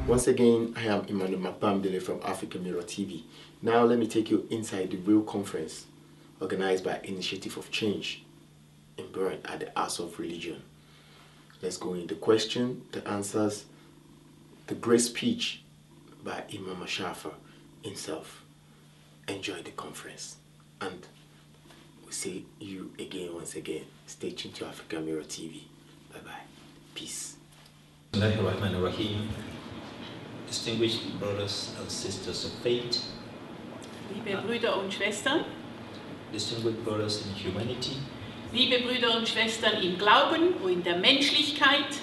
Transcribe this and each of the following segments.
Once again, I am Mallam from Africa Mirror TV. Now let me take you inside the real conference organized by Initiative of Change in Bern at the House of Religion. Let's go into the question, the answers, the great speech by Imam Ashafa himself. Enjoy the conference, and we'll see you again once again. Stay tuned to Africa Mirror TV. Bye bye. Peace. Bismillahirrahmanirrahim. Distinguished brothers and sisters of faith, liebe Brüder und Schwestern, distinguished brothers in humanity, liebe Brüder und Schwestern im Glauben und in der Menschlichkeit,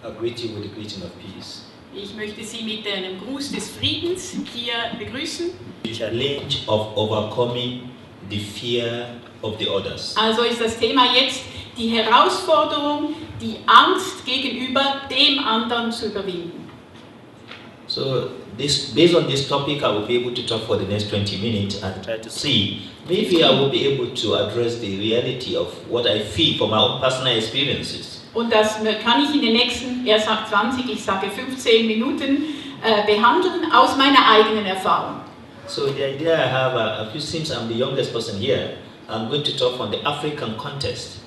I greet you with the greeting of peace. Ich möchte Sie mit einem Gruß des Friedens hier begrüßen. The challenge of overcoming the fear of the others. Also ist das Thema jetzt die Herausforderung, die Angst gegenüber dem anderen zu überwinden. So, based on this topic, I will be able to talk for the next 20 minutes and try to see, maybe I will be able to address the reality of what I feel from my own personal experiences. Und das kann ich in den nächsten, er sagt 20, ich sage 15 Minuten, behandeln aus meiner eigenen Erfahrung. So the idea I have, since I'm the youngest person here, I'm going to talk from the African context.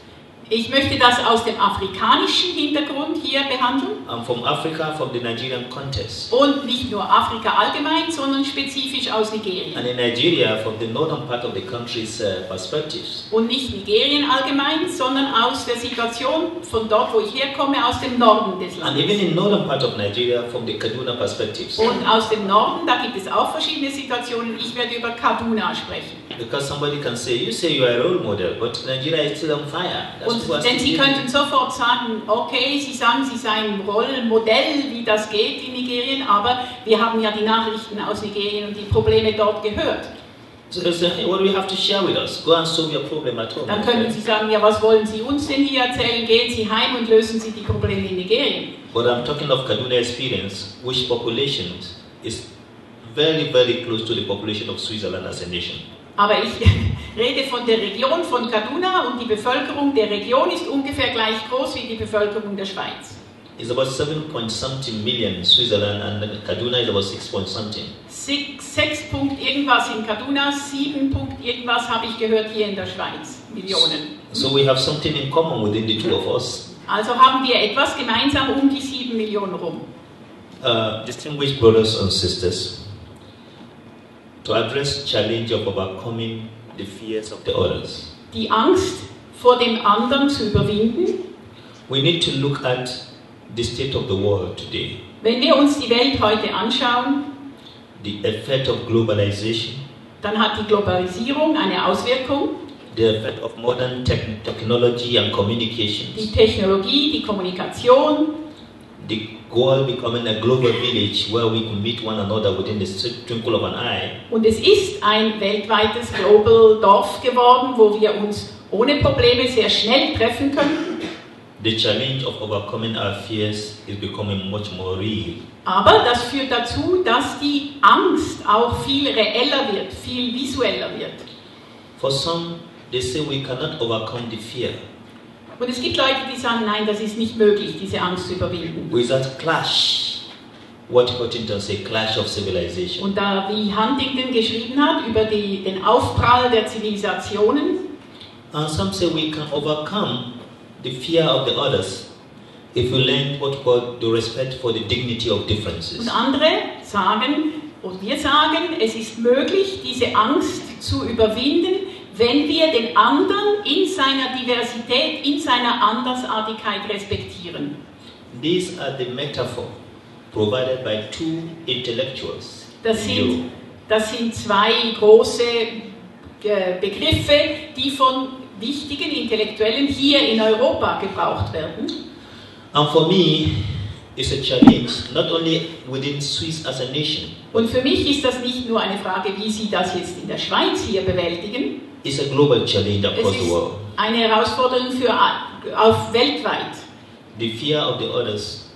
Ich möchte das aus dem afrikanischen Hintergrund hier behandeln. I'm from Africa, from the Nigerian context. Und nicht nur Afrika allgemein, sondern spezifisch aus Nigerien. And in Nigeria, from the northern part of the country's perspectives. Und nicht Nigerien allgemein, sondern aus der Situation von dort, wo ich herkomme, aus dem Norden des Landes. And even in northern part of Nigeria, from the Kaduna perspectives. Und aus dem Norden, da gibt es auch verschiedene Situationen. Ich werde über Kaduna sprechen. Because somebody can say, you say you are a role model, but Nigeria is still on fire. Denn Sie könnten sofort sagen, okay, Sie sagen, Sie seien Rollenmodell, wie das geht in Nigerien, aber wir haben ja die Nachrichten aus Nigerien und die Probleme dort gehört. So what do you have to share with us? Go and solve your problem at home. Dann können Sie sagen, ja, was wollen Sie uns denn hier erzählen? Gehen Sie heim und lösen Sie die Probleme in Nigerien. But I'm talking of Kaduna experience, which population is very, very close to the population of Switzerland as a nation. Aber ich rede von der Region von Kaduna und die Bevölkerung der Region ist ungefähr gleich groß wie die Bevölkerung der Schweiz. It's about 7.something million Switzerland and Kaduna is about 6.something. 6 Punkt irgendwas in Kaduna, 7 Punkt irgendwas habe ich gehört hier in der Schweiz, Millionen. So we have something in common within the two of us. Also haben wir etwas gemeinsam um die 7 Millionen rum. Distinguished brothers and sisters, to address challenge of overcoming the fears of the others. Die Angst vor dem anderen zu überwinden. We need to look at the state of the world today. Wenn wir uns die Welt heute anschauen, the effect of globalization, dann hat die Globalisierung eine Auswirkung. The effect of modern technology and communications. Die Technologie, die Kommunikation. The goal becoming a global village where we can meet one another within the twinkle of an eye. Und es ist ein weltweites Global Dorf geworden, wo wir uns ohne Probleme sehr schnell treffen können. The challenge of overcoming our fears is becoming much more real. Aber das führt dazu, dass die Angst auch viel reeller wird, viel visueller wird. For some, they say we cannot overcome the fear. Und es gibt Leute, die sagen, nein, das ist nicht möglich, diese Angst zu überwinden. With that clash, what Huntington say, clash of civilization. Und da, wie Huntington geschrieben hat, über den Aufprall der Zivilisationen. And some say we can overcome the fear of the others if we learn what called the respect for the dignity of differences. Und andere sagen, und wir sagen, es ist möglich, diese Angst zu überwinden, wenn wir den anderen in seiner Diversität, in seiner Andersartigkeit respektieren. These are the metaphor provided by two intellectuals. Das sind zwei große Begriffe, die von wichtigen Intellektuellen hier in Europa gebraucht werden. And for me, it's a challenge not only within Swiss as a nation. Und für mich ist das nicht nur eine Frage, wie Sie das jetzt in der Schweiz hier bewältigen. It's a global challenge across the world. Eine Herausforderung auf weltweit. The fear of the others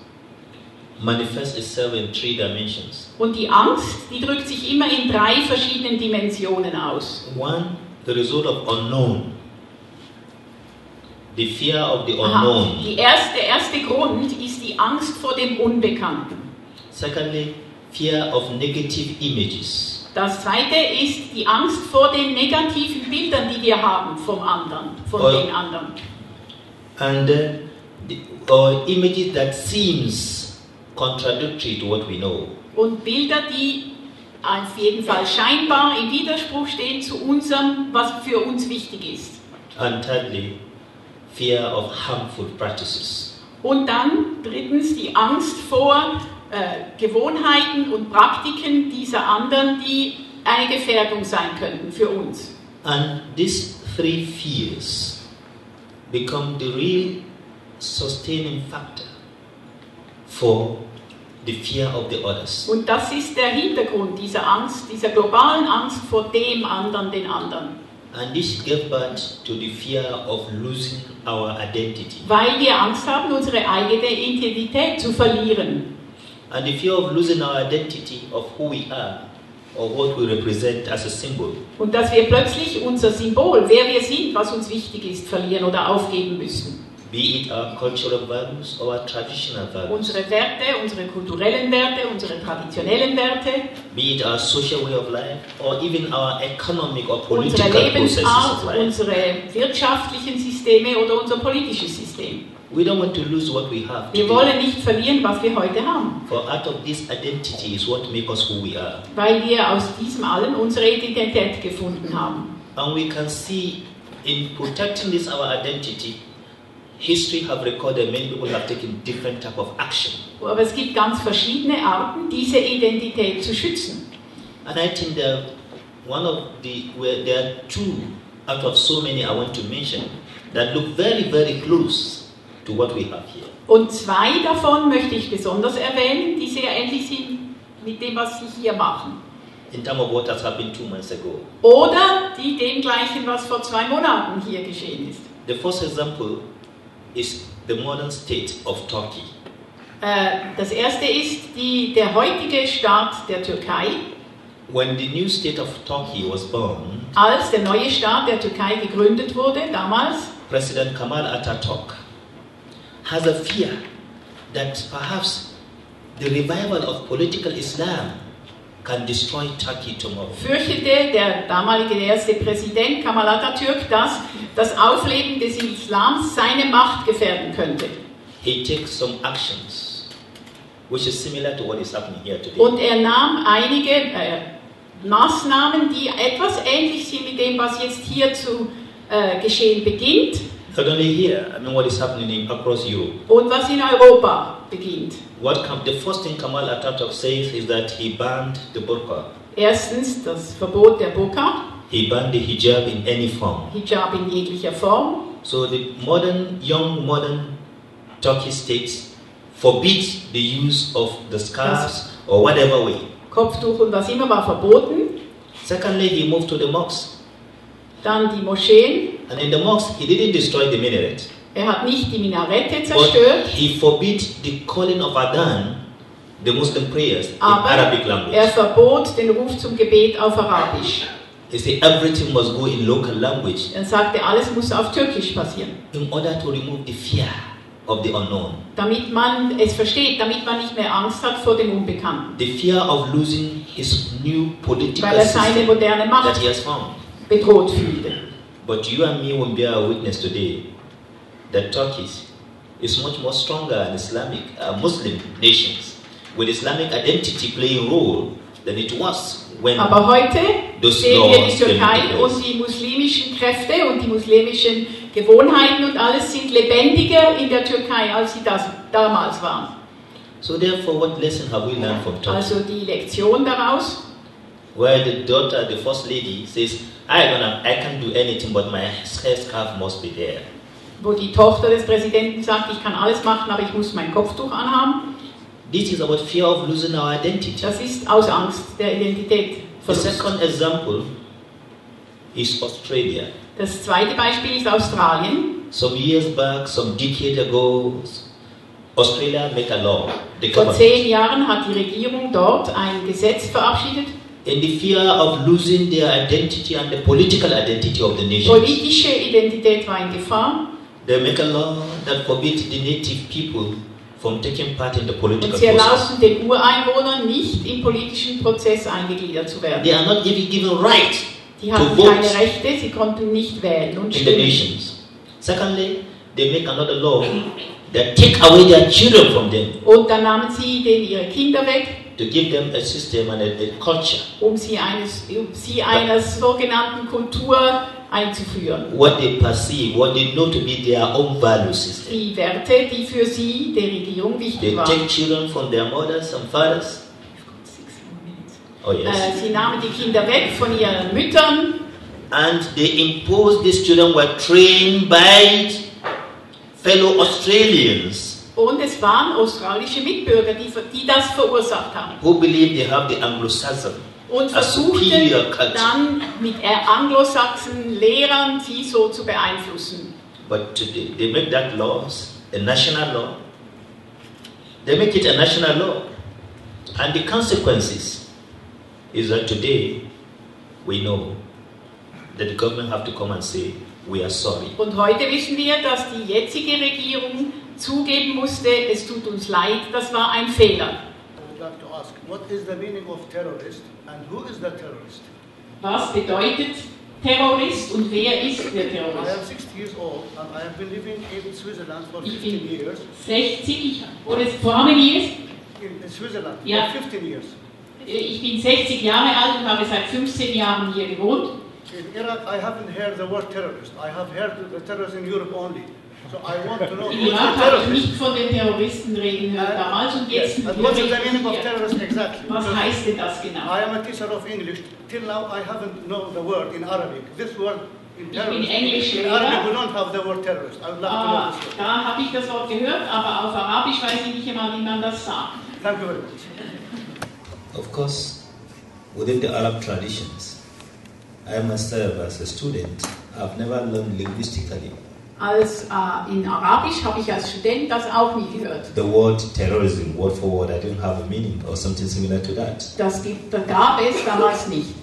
manifests itself in 3 dimensions. Und die Angst, die drückt sich immer in 3 verschiedenen Dimensionen aus. One, the result of unknown. The fear of the unknown. Der erste Grund ist die Angst vor dem Unbekannten. Secondly, fear of negative images. Das zweite ist die Angst vor den negativen Bildern, die wir haben vom anderen, von den anderen. And or images that seems contradictory to what we know. Und Bilder, die auf jeden Fall scheinbar im Widerspruch stehen zu unserem, was für uns wichtig ist. And thirdly, fear of harmful practices. Und dann drittens die Angst vor Gewohnheiten und Praktiken dieser anderen, die eine Gefährdung sein könnten für uns. And these three fears become the real sustaining factor for the fear of the others. Und das ist der Hintergrund dieser Angst, dieser globalen Angst vor dem anderen, den anderen. And this gave birth to the fear of losing our identity. Weil wir Angst haben, unsere eigene Identität zu verlieren. And the fear of losing our identity of who we are or what we represent as a symbol. Und dass wir plötzlich unser Symbol, wer wir sind, was uns wichtig ist, verlieren oder aufgeben müssen. Be it our cultural values or our traditional values. Unsere Werte, unsere kulturellen Werte, unsere traditionellen Werte. Be it our social way of life or even our economic or political Unsere processes Lebensart, of life. unsere wirtschaftlichen Systeme oder unser politisches System. We don't want to lose what we have Wir today. wollen nicht verlieren, was wir heute haben. For out of this identity is what makes us who we are. Weil wir aus diesem allen unsere Identität gefunden haben. And we can see in protecting this our identity, history have recorded many people have taken different type of action. Aber es gibt ganz verschiedene Arten, diese Identität zu schützen. And I think there are two out of so many I want to mention that look very, very close to what we have here. Und zwei davon möchte ich besonders erwähnen, die sehr ähnlich sind mit dem, was Sie hier machen. In terms of what has happened 2 months ago. Oder die dem gleichen, was vor 2 Monaten hier geschehen ist. The first example is the modern state of Turkey. Das erste ist der heutige Staat der Türkei. When the new state of Turkey was born, Als der neue Staat der Türkei gegründet wurde, damals, President Kemal Atatürk has a fear that perhaps the revival of political Islam can destroy Turkey tomorrow. fürchtete der damalige erste Präsident Kemal Atatürk, dass das Aufleben des Islams seine Macht gefährden könnte. He takes some actions which is similar to what is happening here today. Und er nahm einige Maßnahmen, die etwas ähnlich sind mit dem, was jetzt hier zu geschehen beginnt. Not only here, I mean what is happening across Europe. Und was in Europa beginnt. The first thing Kemal Atatürk says is that he banned the burqa. Erstens das Verbot der Burka, He banned the hijab in any form. Hijab in jeglicher Form. So the young modern Turkish states forbids the use of the scarves or whatever way. Kopftuch und was immer war verboten. Secondly, he moved to the mosques. Dann die Moscheen. And in the mosque, he didn't destroy the minaret. Er hat nicht die Minarette But zerstört, he forbid the calling of Adhan, the Muslim prayers, in aber Arabic language. er verbot den Ruf zum Gebet auf Arabisch. He said everything must go in local language Er sagte, alles muss auf Türkisch passieren, in order to remove the fear of the unknown. damit man es versteht, damit man nicht mehr Angst hat vor dem Unbekannten, The fear of losing his new political weil er seine system moderne that Macht he has found. bedroht fühlte. But you and me will bear witness today that Turkey is much more stronger than Islamic Muslim nations, with Islamic identity playing a role than it was when Aber heute those sehen wir die laws came Türkei into place. und die muslimischen Kräfte und die muslimischen Gewohnheiten und alles sind lebendiger in der Türkei, als sie das damals waren. So therefore, what lesson have we learned from Turkey? Also die Lektion daraus, Where the daughter, the first lady, says, I can't do anything, but my hair scarf must be there. wo die Tochter des Präsidenten sagt, ich kann alles machen, aber ich muss mein Kopftuch anhaben. This is about fear of losing our identity. Das ist aus Angst der Identität. The second example is Australia. Das zweite Beispiel ist Australien. Some years back, some decade ago, Australia made a law. The Vor government, 10 Jahren hat die Regierung dort ein Gesetz verabschiedet. in the fear of losing their identity and the political identity of the nation, Politische Identität war in Gefahr. they make a law that forbids the native people from taking part in the political Und sie process. erlaubten den Ureinwohnern nicht, im politischen Prozess eingegliedert zu werden. They are not given right Die to hatten vote keine Rechte, sie konnten nicht wählen und in the stimmen. nations. Secondly, they make another law that take away their children from them Und dann nahmen sie denen ihre Kinder weg, to give them a system and a culture. um sie einer sogenannten Kultur einzuführen. What they perceive, what they know to be their own value system. Die Werte, die für sie, der Regierung, They wichtig take waren. children from their mothers and fathers. Oh yes. Sie nahmen die Kinder weg von ihren Müttern And they imposed these children were trained by fellow Australians und es waren australische Mitbürger, die das verursacht haben. who believe they have the Anglo-Saxon Und a superior versuchten culture. dann mit Anglo-Sachsen-Lehrern sie so zu beeinflussen. But today they make that laws a national law. They make it a national law. And the consequences is that today we know that the government have to come and say, we are sorry. Und heute wissen wir, dass die jetzige Regierung zugeben musste, es tut uns leid, das war ein Fehler. I would like to ask, what is the meaning of terrorist and who is the terrorist? Was bedeutet Terrorist und wer ist der I am Terrorist? 60 years old and I have been living in Switzerland for Ich 15 bin years. 60, oder for how many years? In Switzerland Yeah. for 15 years. Ich bin 60 Jahre alt und habe seit 15 Jahren hier gewohnt. In Iraq, I haven't heard the word terrorist. I have heard the terrorists in Europe only. So I want to know In who is the Irak habe ich terrorist. nicht von den Terroristen reden hören damals und Yes. jetzt And höre what is the meaning of ich hier. terrorist exactly? Was Because heißt denn das I genau? am a teacher of English. Till now, I haven't known the word in Arabic. This word in Ich bin terrorist. Englischlehrer. In Arabic, we don't have the word terrorist. I would like to know this word. Da habe ich das Wort gehört, aber auf Arabisch weiß ich nicht einmal, wie man das sagt. Thank you very much. Of course, within the Arab traditions, I myself as a student, I've never learned linguistically In Arabisch habe ich als Student das auch nie gehört. the word terrorism, word for word. I didn't have a meaning or something similar to that. Das gab es damals nicht.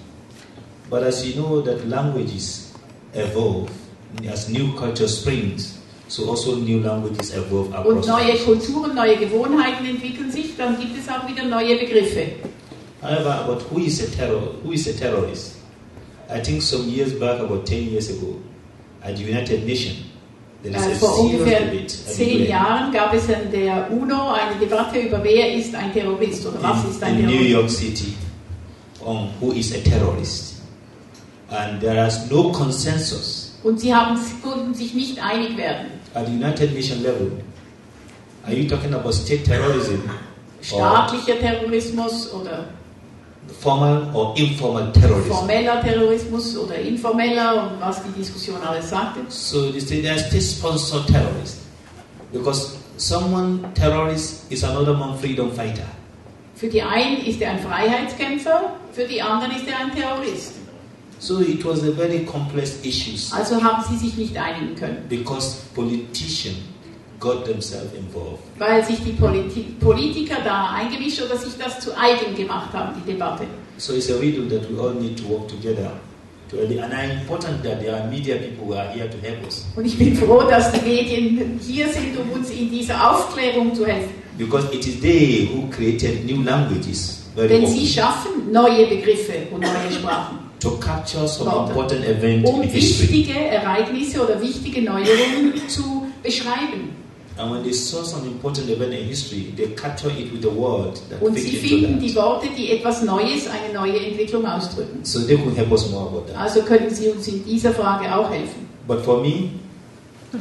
But as you know that languages evolve, as new culture springs, so also new languages evolve Und across. neue Kulturen, neue Gewohnheiten entwickeln sich, dann gibt es auch wieder neue Begriffe. However, about who is a terrorist? I think some years back, about 10 years ago, at the United Nations, there is a Vor serious ungefähr debate at the 10 UN. Jahren gab es in der UNO eine Debatte über wer ist ein Terrorist oder was ist ein in New Terrorist. York City on who is a terrorist. And there is no consensus Und konnten sich nicht einig werden. at the United Nations level. Are you talking about state terrorism or Staatlicher Terrorismus oder formal or informal terrorism? formeller Terrorismus oder informeller und was die Diskussion alles sagte. So they say they are state-sponsored terrorists because someone terrorist is another man freedom fighter. Für die einen ist er ein Freiheitskämpfer, für die anderen ist er ein Terrorist. So it was a very complex issue Also haben sie sich nicht einigen können, because politicians got themselves involved. weil sich die Politiker da eingemischt oder sich das zu eigen gemacht haben, die Debatte. So it's a riddle that we all need to work together. And it's important that there are media people who are here to help us. Und ich bin froh, dass die Medien hier sind, um uns in dieser Aufklärung zu helfen. Because it is they who created new languages very Denn often sie schaffen neue Begriffe und neue Sprachen, to capture some Worte, important events um in history. wichtige Ereignisse oder wichtige Neuerungen zu beschreiben. And when they saw some important event in history, they capture it with a word that Und fits sie into finden die that. Worte, die etwas Neues, eine neue Entwicklung ausdrücken. So they could help us more about that. Also können sie uns in dieser Frage auch helfen. But for me,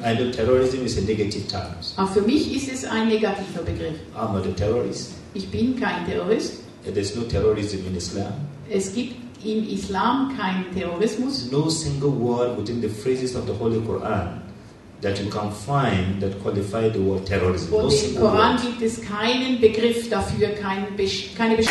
I know terrorism is a negative term. Aber für mich ist es ein negativer Begriff. I'm not a terrorist. Ich bin kein Terrorist. There's no terrorism in Islam. Es gibt im Islam keinen Terrorismus. No single word within the phrases of the Holy Quran that you can find that qualify the word terrorism. No Und im single Koran word. gibt es keinen Begriff dafür, keine Beschreibung.